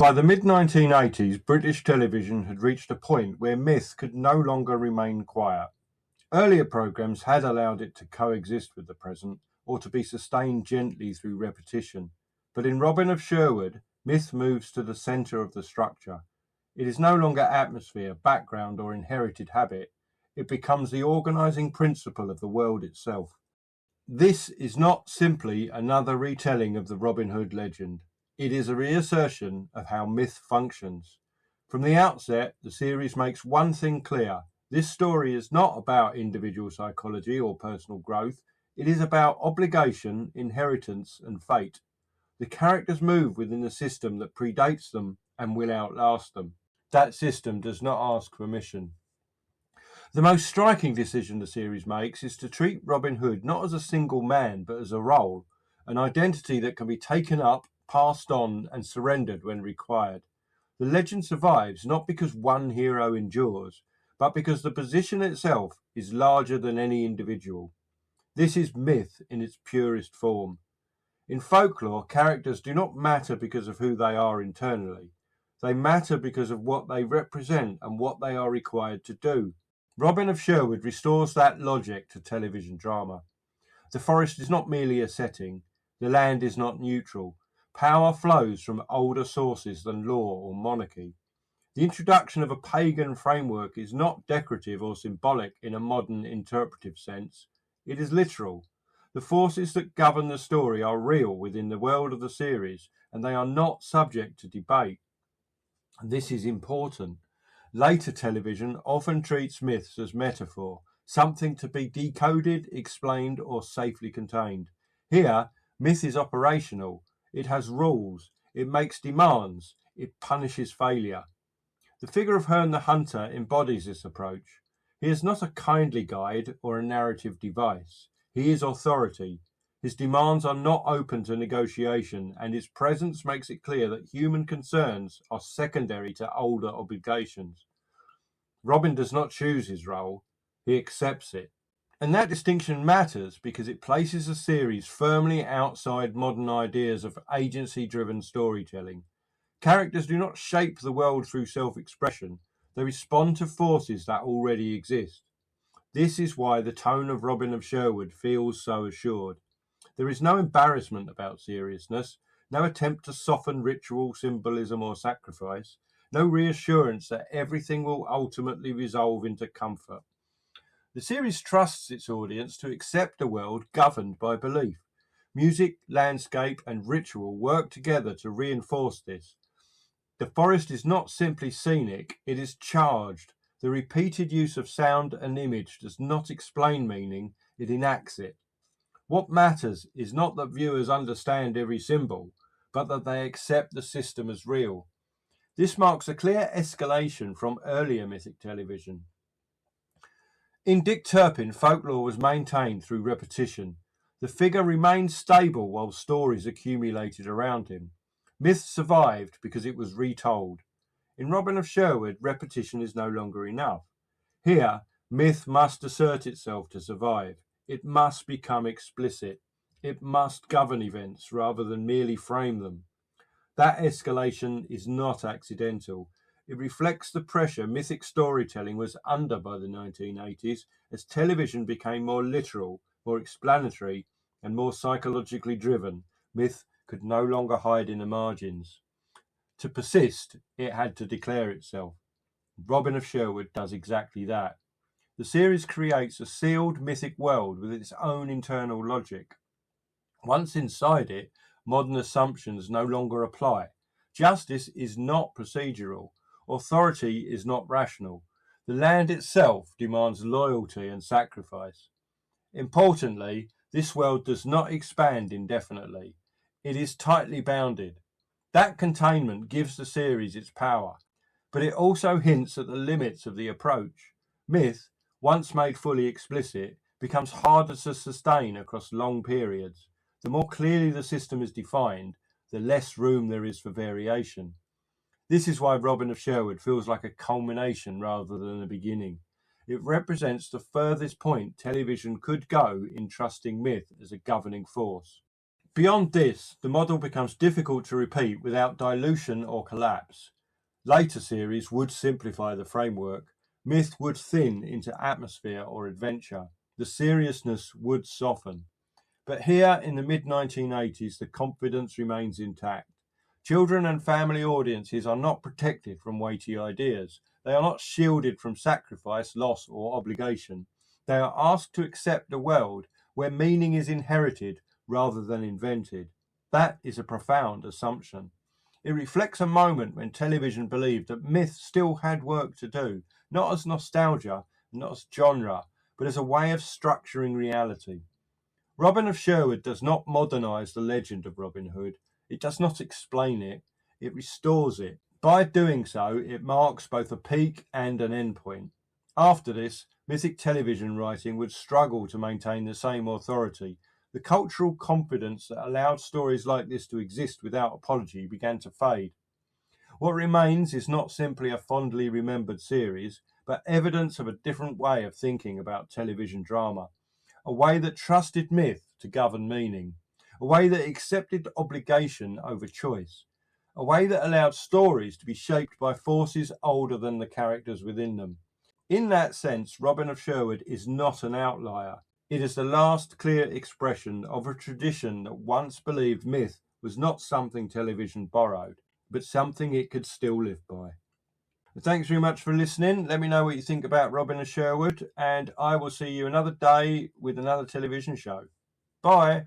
By the mid-1980s, British television had reached a point where myth could no longer remain quiet. Earlier programmes had allowed it to coexist with the present, or to be sustained gently through repetition. But in Robin of Sherwood, myth moves to the centre of the structure. It is no longer atmosphere, background, or inherited habit. It becomes the organising principle of the world itself. This is not simply another retelling of the Robin Hood legend. It is a reassertion of how myth functions. From the outset, the series makes one thing clear. This story is not about individual psychology or personal growth. It is about obligation, inheritance, and fate. The characters move within a system that predates them and will outlast them. That system does not ask permission. The most striking decision the series makes is to treat Robin Hood not as a single man, but as a role, an identity that can be taken up, passed on, and surrendered when required. The legend survives not because one hero endures, but because the position itself is larger than any individual. This is myth in its purest form. In folklore, characters do not matter because of who they are internally. They matter because of what they represent and what they are required to do. Robin of Sherwood restores that logic to television drama. The forest is not merely a setting. The land is not neutral. Power flows from older sources than law or monarchy. The introduction of a pagan framework is not decorative or symbolic in a modern interpretive sense. It is literal. The forces that govern the story are real within the world of the series, and they are not subject to debate. This is important. Later television often treats myths as metaphor, something to be decoded, explained, or safely contained. Here, myth is operational. It has rules. It makes demands. It punishes failure. The figure of Herne the Hunter embodies this approach. He is not a kindly guide or a narrative device. He is authority. His demands are not open to negotiation, and his presence makes it clear that human concerns are secondary to older obligations. Robin does not choose his role, he accepts it. And that distinction matters because it places the series firmly outside modern ideas of agency-driven storytelling. Characters do not shape the world through self-expression. They respond to forces that already exist. This is why the tone of Robin of Sherwood feels so assured. There is no embarrassment about seriousness, no attempt to soften ritual, symbolism, or sacrifice, no reassurance that everything will ultimately resolve into comfort. The series trusts its audience to accept a world governed by belief. Music, landscape, and ritual work together to reinforce this. The forest is not simply scenic, it is charged. The repeated use of sound and image does not explain meaning, it enacts it. What matters is not that viewers understand every symbol, but that they accept the system as real. This marks a clear escalation from earlier mythic television. In Dick Turpin, folklore was maintained through repetition. The figure remained stable while stories accumulated around him. Myth survived because it was retold. In Robin of Sherwood, repetition is no longer enough. Here, myth must assert itself to survive. It must become explicit. It must govern events rather than merely frame them. That escalation is not accidental. It reflects the pressure mythic storytelling was under by the 1980s as television became more literal, more explanatory, and more psychologically driven. Myth could no longer hide in the margins. To persist, it had to declare itself. Robin of Sherwood does exactly that. The series creates a sealed mythic world with its own internal logic. Once inside it, modern assumptions no longer apply. Justice is not procedural. Authority is not rational. The land itself demands loyalty and sacrifice. Importantly, this world does not expand indefinitely. It is tightly bounded. That containment gives the series its power, but it also hints at the limits of the approach. Myth, once made fully explicit, becomes harder to sustain across long periods. The more clearly the system is defined, the less room there is for variation. This is why Robin of Sherwood feels like a culmination rather than a beginning. It represents the furthest point television could go in trusting myth as a governing force. Beyond this, the model becomes difficult to repeat without dilution or collapse. Later series would simplify the framework. Myth would thin into atmosphere or adventure. The seriousness would soften. But here in the mid-1980s, the confidence remains intact. Children and family audiences are not protected from weighty ideas. They are not shielded from sacrifice, loss, or obligation. They are asked to accept a world where meaning is inherited rather than invented. That is a profound assumption. It reflects a moment when television believed that myth still had work to do, not as nostalgia, not as genre, but as a way of structuring reality. Robin of Sherwood does not modernise the legend of Robin Hood. It does not explain it. It restores it. By doing so, it marks both a peak and an endpoint. After this, mythic television writing would struggle to maintain the same authority. The cultural confidence that allowed stories like this to exist without apology began to fade. What remains is not simply a fondly remembered series, but evidence of a different way of thinking about television drama. A way that trusted myth to govern meaning, a way that accepted obligation over choice, a way that allowed stories to be shaped by forces older than the characters within them. In that sense, Robin of Sherwood is not an outlier. It is the last clear expression of a tradition that once believed myth was not something television borrowed, but something it could still live by. Thanks very much for listening. Let me know what you think about Robin of Sherwood, and I will see you another day with another television show. Bye.